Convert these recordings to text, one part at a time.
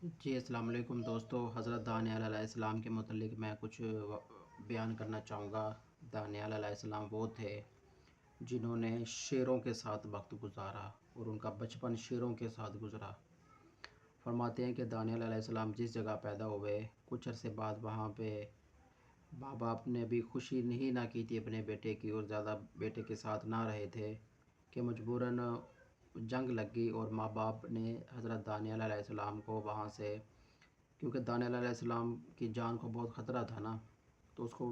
جی السلام علیکم دوستو، حضرت دانیال علیہ السلام کے متعلق میں کچھ بیان کرنا چاہوں گا۔ دانیال علیہ السلام وہ تھے جنہوں نے شیروں کے ساتھ وقت گزارا اور ان کا بچپن شیروں کے ساتھ گزرا۔ فرماتے ہیں کہ دانیال علیہ السلام جس جگہ پیدا ہوئے، کچھ عرصے بعد وہاں پہ ماں باپ نے بھی خوشی نہیں نہ کی تھی اپنے بیٹے کی، اور زیادہ بیٹے کے ساتھ نہ رہے تھے کہ مجبوراً جنگ لگ گئی، اور ماں باپ نے حضرت دانیال علیہ السلام کو وہاں سے، کیونکہ دانیال علیہ السلام کی جان کو بہت خطرہ تھا نا، تو اس کو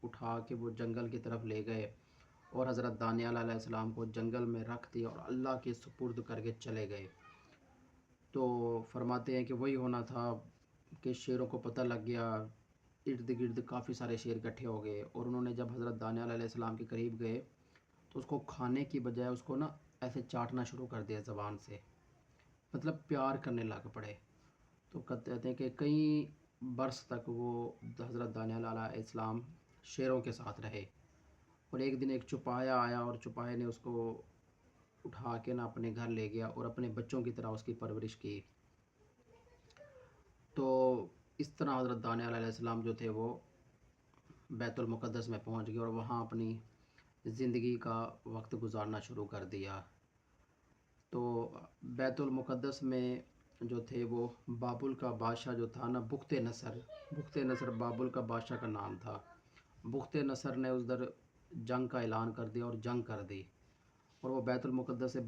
اٹھا کے وہ جنگل کی طرف لے گئے اور حضرت دانیال علیہ السلام کو جنگل میں رکھ دیا اور اللہ کے سپرد کر کے چلے گئے۔ تو فرماتے ہیں کہ وہی ہونا تھا کہ شیروں کو پتہ لگ گیا، ارد گرد کافی سارے شیر اکٹھے ہو گئے، اور انہوں نے جب حضرت دانیال علیہ السلام کے قریب گئے تو اس کو کھانے کی بجائے اس کو نا ایسے چاٹنا شروع کر دیا زبان سے، مطلب پیار کرنے لگ پڑے۔ تو کہتے ہیں کہ کئی برس تک وہ حضرت دانیال علیہ السلام شیروں کے ساتھ رہے، اور ایک دن ایک چوپایا آیا اور چوپائے نے اس کو اٹھا کے نا اپنے گھر لے گیا اور اپنے بچوں کی طرح اس کی پرورش کی۔ تو اس طرح حضرت دانیال علیہ السلام جو تھے وہ بیت المقدس میں پہنچ گئے اور وہاں اپنی زندگی کا وقت گزارنا شروع کر دیا۔ تو بیت المقدس میں جو تھے وہ بابل کا بادشاہ جو تھا نا، بخت نصر بابل کا بادشاہ کا نام تھا۔ بخت نصر نے اس در جنگ کا اعلان کر دیا اور جنگ کر دی، اور وہ بیت المقدس سے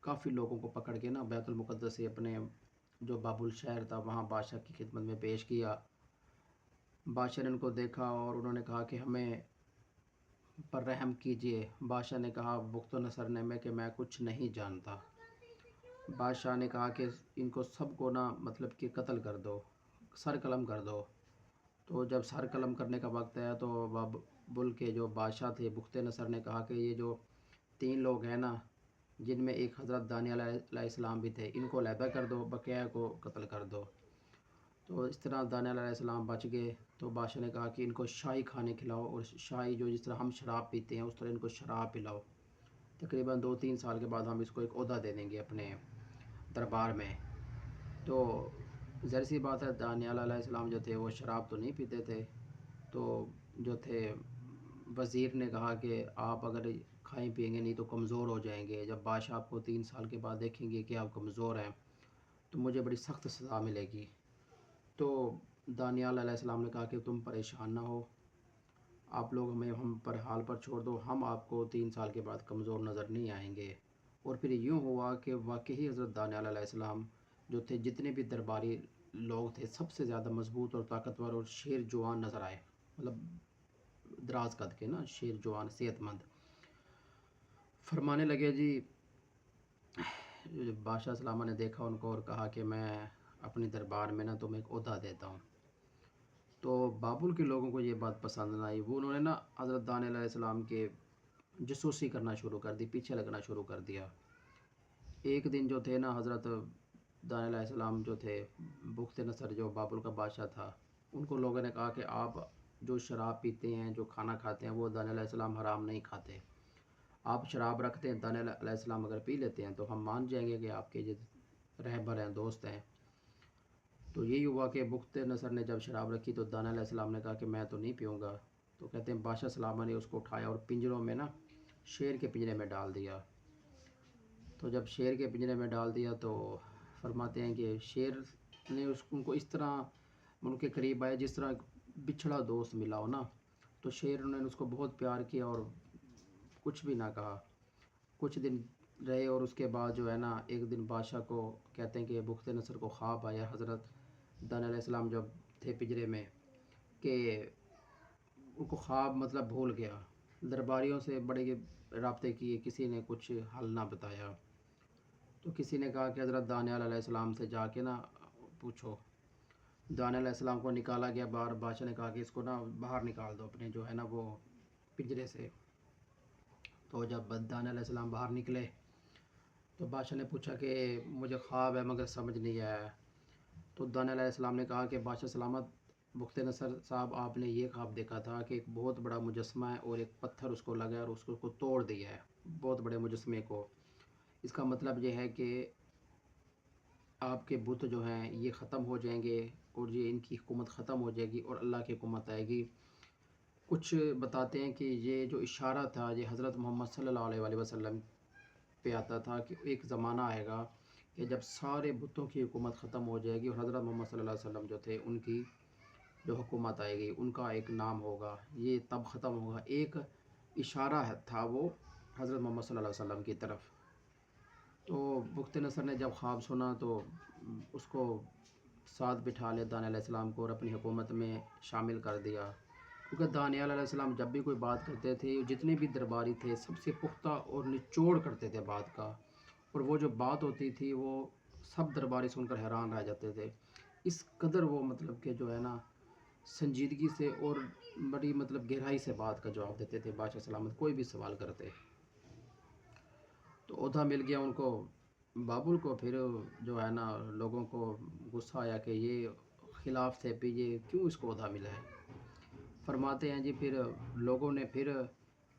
کافی لوگوں کو پکڑ کے نا بیت المقدس سے اپنے جو بابل شہر تھا وہاں بادشاہ کی خدمت میں پیش کیا۔ بادشاہ نے ان کو دیکھا اور انہوں نے کہا کہ ہمیں پر رحم کیجئے۔ بادشاہ نے کہا بخت نصر نے کہ میں کچھ نہیں جانتا۔ بادشاہ نے کہا کہ ان کو سب کو نا مطلب کہ قتل کر دو، سر قلم کر دو۔ تو جب سر قلم کرنے کا وقت آیا تو بابل کے جو بادشاہ تھے بخت نصر نے کہا کہ یہ جو 3 لوگ ہیں نا، جن میں ایک حضرت دانیال علیہ السلام بھی تھے، ان کو علیحدہ کر دو، بقیہ کو قتل کر دو۔ تو اس طرح دانیال علیہ السلام بچ گئے۔ تو بادشاہ نے کہا کہ ان کو شاہی کھانے کھلاؤ، اور شاہی جو جس طرح ہم شراب پیتے ہیں اس طرح ان کو شراب پلاؤ۔ تقریباً 2-3 سال کے بعد ہم اس کو ایک عہدہ دے دیں گے اپنے دربار میں۔ تو ظاہر سی بات ہے دانیال علیہ السلام جو تھے وہ شراب تو نہیں پیتے تھے، تو جو تھے وزیر نے کہا کہ آپ اگر کھائیں پئیں گے نہیں تو کمزور ہو جائیں گے، جب بادشاہ آپ کو 3 سال کے بعد دیکھیں گے کہ آپ کمزور ہیں تو مجھے بڑی سخت سزا ملے گی۔ تو دانیال علیہ السلام نے کہا کہ تم پریشان نہ ہو، آپ لوگ ہم پر حال پر چھوڑ دو، ہم آپ کو 3 سال کے بعد کمزور نظر نہیں آئیں گے۔ اور پھر یوں ہوا کہ واقعی حضرت دانیال علیہ السلام جو تھے جتنے بھی درباری لوگ تھے سب سے زیادہ مضبوط اور طاقتور اور شیر جوان نظر آئے، مطلب دراز قد کے نا، شیر جوان صحت مند۔ فرمانے لگے جی، بادشاہ سلامہ نے دیکھا ان کو اور کہا کہ میں اپنی دربار میں نا تمہیں ایک عہدہ دیتا ہوں۔ تو بابل کے لوگوں کو یہ بات پسند نہ آئی، وہ انہوں نے نا حضرت دانیال علیہ السلام کے جاسوسی کرنا شروع کر دی، پیچھے لگنا شروع کر دیا۔ ایک دن جو تھے نا حضرت دانیال علیہ السلام جو تھے، بخت نصر جو بابل کا بادشاہ تھا، ان کو لوگوں نے کہا کہ آپ جو شراب پیتے ہیں، جو کھانا کھاتے ہیں، وہ دانیال علیہ السلام حرام نہیں کھاتے۔ آپ شراب رکھتے ہیں، دانیال علیہ السلام اگر پی لیتے ہیں تو ہم مان جائیں گے کہ آپ کے رہبر ہیں، دوست ہیں۔ تو یہی ہوا کہ بخت نصر نے جب شراب رکھی تو دانیال علیہ السلام نے کہا کہ میں تو نہیں پیوں گا۔ تو کہتے ہیں بادشاہ سلامہ نے اس کو اٹھایا اور پنجروں میں نا شیر کے پنجرے میں ڈال دیا۔ تو جب شیر کے پنجرے میں ڈال دیا تو فرماتے ہیں کہ شیر نے ان کو اس طرح ان کے قریب آیا جس طرح بچھڑا دوست ملا ہو نا، تو شیر نے اس کو بہت پیار کیا اور کچھ بھی نہ کہا۔ کچھ دن رہے اور اس کے بعد جو ہے نا ایک دن بادشاہ کو کہتے ہیں کہ بخت نصر کو خواب آیا، حضرت دانیال علیہ السلام جب تھے پنجرے میں، کہ ان کو خواب مطلب بھول گیا، درباریوں سے بڑے رابطے کیے، کسی نے کچھ حل نہ بتایا۔ تو کسی نے کہا کہ حضرت دانیال علیہ السلام سے جا کے نا پوچھو۔ دانیال علیہ السلام کو نکالا گیا باہر، بادشاہ نے کہا کہ اس کو نا باہر نکال دو اپنے جو ہے نا وہ پنجرے سے۔ تو جب دانیال علیہ السلام باہر نکلے تو بادشاہ نے پوچھا کہ مجھے خواب ہے مگر سمجھ نہیں آیا۔ تو دانیال علیہ السلام نے کہا کہ بادشاہ سلامت، بخت نصر صاحب آپ نے یہ خواب دیکھا تھا کہ ایک بہت بڑا مجسمہ ہے اور ایک پتھر اس کو لگا ہے اور اس کو توڑ دیا ہے، بہت بڑے مجسمے کو۔ اس کا مطلب یہ ہے کہ آپ کے بت جو ہیں یہ ختم ہو جائیں گے اور یہ ان کی حکومت ختم ہو جائے گی اور اللہ کی حکومت آئے گی۔ کچھ بتاتے ہیں کہ یہ جو اشارہ تھا یہ حضرت محمد صلی اللہ علیہ وآلہ وسلم پہ آتا تھا کہ ایک زمانہ آئے گا کہ جب سارے بتوں کی حکومت ختم ہو جائے گی اور حضرت محمد صلی اللہ علیہ وسلم جو تھے ان کی جو حکومت آئے گی، ان کا ایک نام ہوگا، یہ تب ختم ہوگا۔ ایک اشارہ تھا وہ حضرت محمد صلی اللہ علیہ وسلم کی طرف۔ تو بخت نصر نے جب خواب سنا تو اس کو ساتھ بٹھا لیا دانیال علیہ السلام کو اور اپنی حکومت میں شامل کر دیا، کیونکہ دانیال علیہ السلام جب بھی کوئی بات کرتے تھے جتنے بھی درباری تھے سب سے پختہ اور نچوڑ کرتے تھے بات کا، اور وہ جو بات ہوتی تھی وہ سب درباری سن کر حیران رہ جاتے تھے۔ اس قدر وہ مطلب کہ جو ہے نا سنجیدگی سے اور بڑی مطلب گہرائی سے بات کا جواب دیتے تھے بادشاہ سلامت کوئی بھی سوال کرتے۔ تو عہدہ مل گیا ان کو بابل کو، پھر جو ہے نا لوگوں کو غصہ آیا کہ یہ خلاف تھے پہ یہ کیوں اس کو عہدہ ملا ہے۔ فرماتے ہیں جی پھر لوگوں نے پھر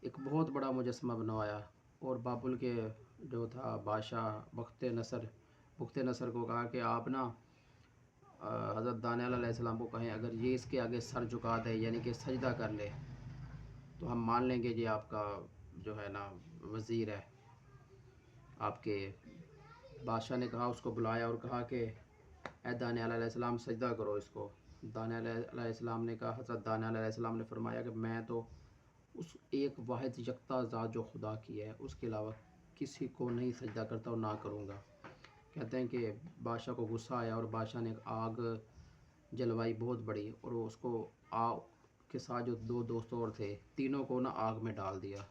ایک بہت بڑا مجسمہ بنوایا اور بابل کے جو تھا بادشاہ بخت نصر کو کہا کہ آپ نا حضرت دانیال علیہ السلام کو کہیں اگر یہ اس کے آگے سر جھکا دے یعنی کہ سجدہ کر لے تو ہم مان لیں گے یہ آپ کا جو ہے نا وزیر ہے۔ آپ کے بادشاہ نے کہا، اس کو بلایا اور کہا کہ اے دانیال علیہ السلام سجدہ کرو اس کو۔ دانیال علیہ السلام نے کہا، حضرت دانیال علیہ السلام نے فرمایا کہ میں تو اس ایک واحد یکتا ذات جو خدا کی ہے اس کے علاوہ کسی کو نہیں سجدہ کرتا اور نہ کروں گا۔ کہتے ہیں کہ بادشاہ کو غصہ آیا اور بادشاہ نے آگ جلوائی بہت بڑی، اور اس کو آگ کے ساتھ جو دو دوست اور تھے تینوں کو نا آگ میں ڈال دیا۔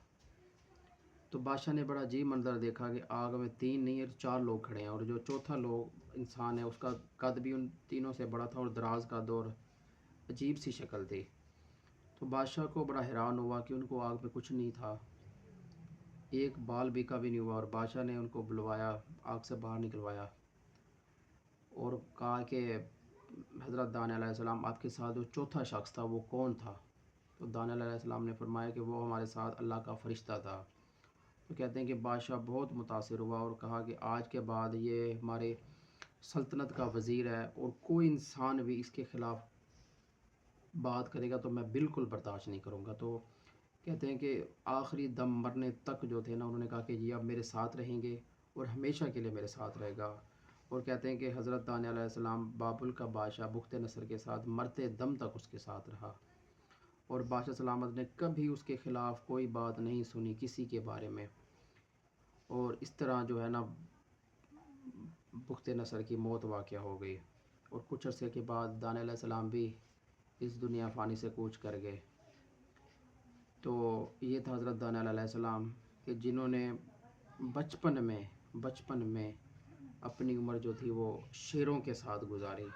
تو بادشاہ نے بڑا عجیب منظر دیکھا کہ آگ میں تین نہیں اور چار لوگ کھڑے ہیں، اور جو چوتھا لوگ انسان ہے اس کا قد بھی ان تینوں سے بڑا تھا اور دراز قد اور عجیب سی شکل تھی۔ تو بادشاہ کو بڑا حیران ہوا کہ ان کو آگ میں کچھ نہیں تھا، ایک بال بھی کا بھی نہیں ہوا، اور بادشاہ نے ان کو بلوایا، آگ سے باہر نکلوایا اور کہا کہ حضرت دانیال علیہ السلام آپ کے ساتھ جو چوتھا شخص تھا وہ کون تھا؟ تو دانیال علیہ السلام نے فرمایا کہ وہ ہمارے ساتھ اللہ کا فرشتہ تھا۔ تو کہتے ہیں کہ بادشاہ بہت متاثر ہوا اور کہا کہ آج کے بعد یہ ہمارے سلطنت کا وزیر ہے اور کوئی انسان بھی اس کے خلاف بات کرے گا تو میں بالکل برداشت نہیں کروں گا۔ تو کہتے ہیں کہ آخری دم مرنے تک جو تھے نا انہوں نے کہا کہ یہ اب میرے ساتھ رہیں گے اور ہمیشہ کے لیے میرے ساتھ رہے گا۔ اور کہتے ہیں کہ حضرت دانیال علیہ السلام بابل کا بادشاہ بخت نصر کے ساتھ مرتے دم تک اس کے ساتھ رہا، اور بادشاہ سلامت نے کبھی اس کے خلاف کوئی بات نہیں سنی کسی کے بارے میں۔ اور اس طرح جو ہے نا بخت نصر کی موت واقع ہو گئی، اور کچھ عرصے کے بعد دانیال علیہ السلام بھی اس دنیا فانی سے کوچ کر گئے۔ تو یہ تھا حضرت دانیال علیہ السلام کہ جنہوں نے بچپن میں اپنی عمر جو تھی وہ شیروں کے ساتھ گزاری،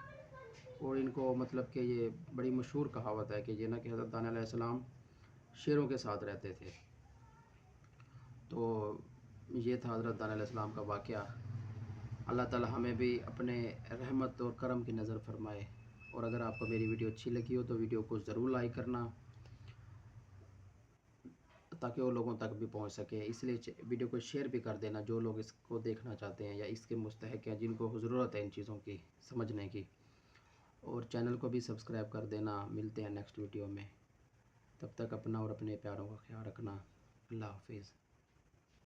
اور ان کو مطلب کہ یہ بڑی مشہور کہاوت ہے کہ یہ نا کہ حضرت دانیال علیہ السلام شیروں کے ساتھ رہتے تھے۔ تو یہ تھا حضرت دانیال علیہ السلام کا واقعہ۔ اللہ تعالی ہمیں بھی اپنے رحمت اور کرم کی نظر فرمائے، اور اگر آپ کو میری ویڈیو اچھی لگی ہو تو ویڈیو کو ضرور لائک کرنا تاکہ وہ لوگوں تک بھی پہنچ سکے، اس لیے ویڈیو کو شیئر بھی کر دینا جو لوگ اس کو دیکھنا چاہتے ہیں یا اس کے مستحق ہیں جن کو ضرورت ہے ان چیزوں کی سمجھنے کی، اور چینل کو بھی سبسکرائب کر دینا۔ ملتے ہیں نیکسٹ ویڈیو میں، تب تک اپنا اور اپنے پیاروں کا خیال رکھنا۔ اللہ حافظ۔